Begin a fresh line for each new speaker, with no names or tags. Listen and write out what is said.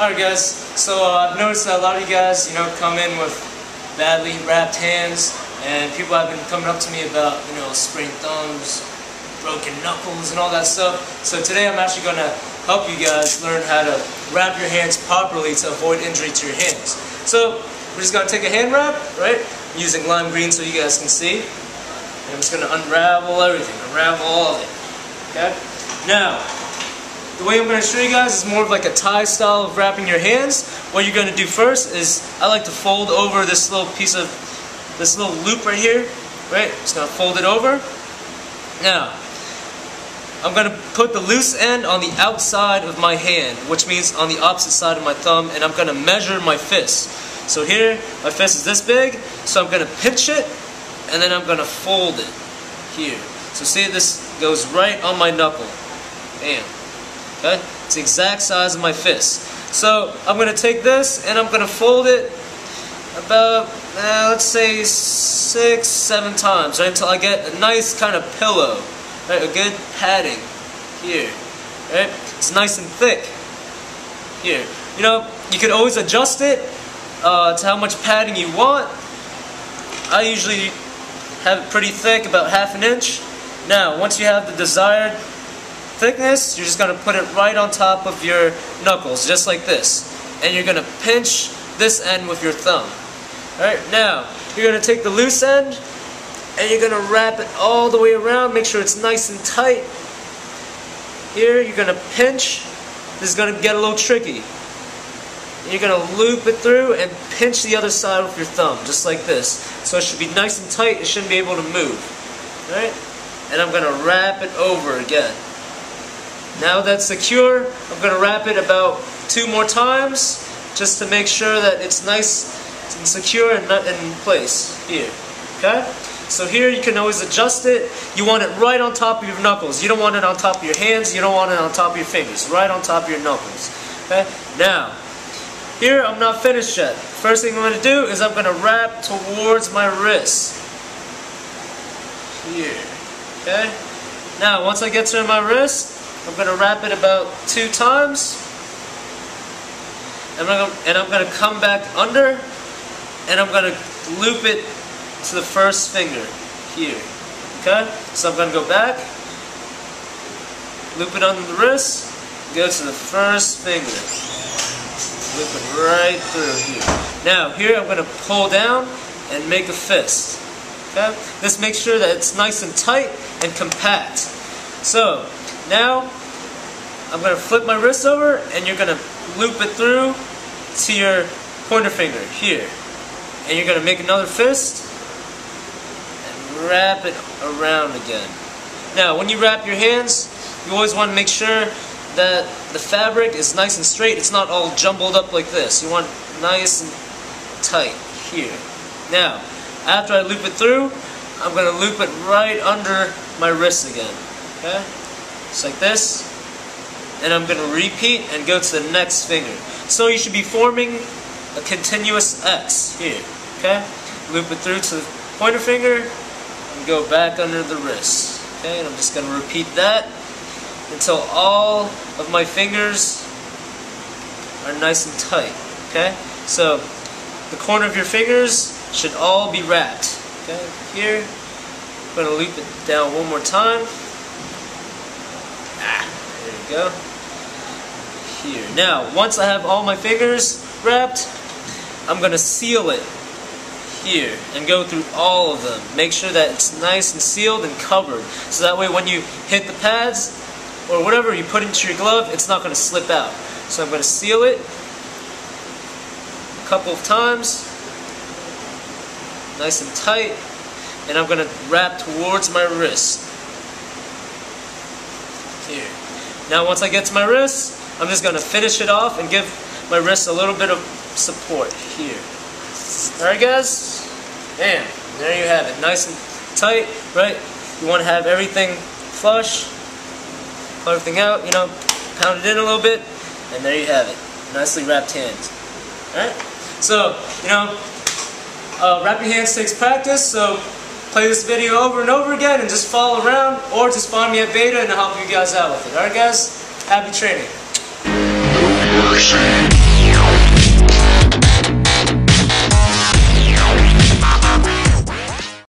Alright guys, so I've noticed that a lot of you guys, come in with badly wrapped hands, and people have been coming up to me about, sprained thumbs, broken knuckles, and all that stuff. So today I'm actually going to help you guys learn how to wrap your hands properly to avoid injury to your hands. So we're just going to take a hand wrap, right, using lime green so you guys can see. And I'm just going to unravel everything, unravel all of it. Okay? Now, the way I'm going to show you guys is more of like a tie style of wrapping your hands. What you're going to do first is, I like to fold over this little piece of, this little loop right here, right? Just going to fold it over. Now, I'm going to put the loose end on the outside of my hand, which means on the opposite side of my thumb, and I'm going to measure my fist. So here, my fist is this big, so I'm going to pinch it, and then I'm going to fold it here. So see, this goes right on my knuckle. Bam. Okay? It's the exact size of my fist. So I'm going to take this and I'm going to fold it about, let's say 6-7 times, right, until I get a nice kind of pillow, right, a good padding here, right? It's nice and thick here. You can always adjust it to how much padding you want. I usually have it pretty thick, about ½ an inch. Now, once you have the desired thickness, you're just going to put it right on top of your knuckles, just like this. And you're going to pinch this end with your thumb. Alright, now, you're going to take the loose end, and you're going to wrap it all the way around, make sure it's nice and tight. Here, you're going to pinch. This is going to get a little tricky. You're going to loop it through and pinch the other side with your thumb, just like this. So it should be nice and tight, it shouldn't be able to move. Alright? And I'm going to wrap it over again. Now that's secure, I'm going to wrap it about 2 more times, just to make sure that it's nice and secure and in place here. Okay? So here you can always adjust it. You want it right on top of your knuckles. You don't want it on top of your hands, you don't want it on top of your fingers. Right on top of your knuckles. Okay? Now, here I'm not finished yet. First thing I'm going to do is I'm going to wrap towards my wrist. Here. Okay? Now, once I get to my wrist, I'm going to wrap it about 2 times. And I'm going to come back under, and I'm going to loop it to the first finger here. Okay? So I'm going to go back, loop it under the wrist, go to the first finger. Loop it right through here. Now, here I'm going to pull down and make a fist. Okay? This makes sure that it's nice and tight and compact. So, now I'm going to flip my wrist over and you're going to loop it through to your pointer finger here. And you're going to make another fist and wrap it around again. Now, when you wrap your hands, you always want to make sure that the fabric is nice and straight. It's not all jumbled up like this. You want it nice and tight here. Now, after I loop it through, I'm going to loop it right under my wrist again. Okay? Just like this. And I'm going to repeat and go to the next finger. So you should be forming a continuous X here. Okay? Loop it through to the pointer finger and go back under the wrist. Okay? And I'm just going to repeat that until all of my fingers are nice and tight. Okay? So the corner of your fingers should all be wrapped. Okay? Here, I'm going to loop it down one more time. There you go. Here. Now, once I have all my fingers wrapped, I'm going to seal it here and go through all of them. Make sure that it's nice and sealed and covered. So that way when you hit the pads or whatever you put into your glove, it's not going to slip out. So I'm going to seal it a couple of times. Nice and tight, and I'm going to wrap towards my wrist. Here. Now once I get to my wrist, I'm just going to finish it off and give my wrist a little bit of support here. Alright guys? And there you have it. Nice and tight, right? You want to have everything flush, pull everything out, pound it in a little bit, and there you have it. Nicely wrapped hands. Alright? So, wrapping hands takes practice, so play this video over and over again and just follow around, or just find me at Beta and I'll help you guys out with it. Alright guys? Happy training.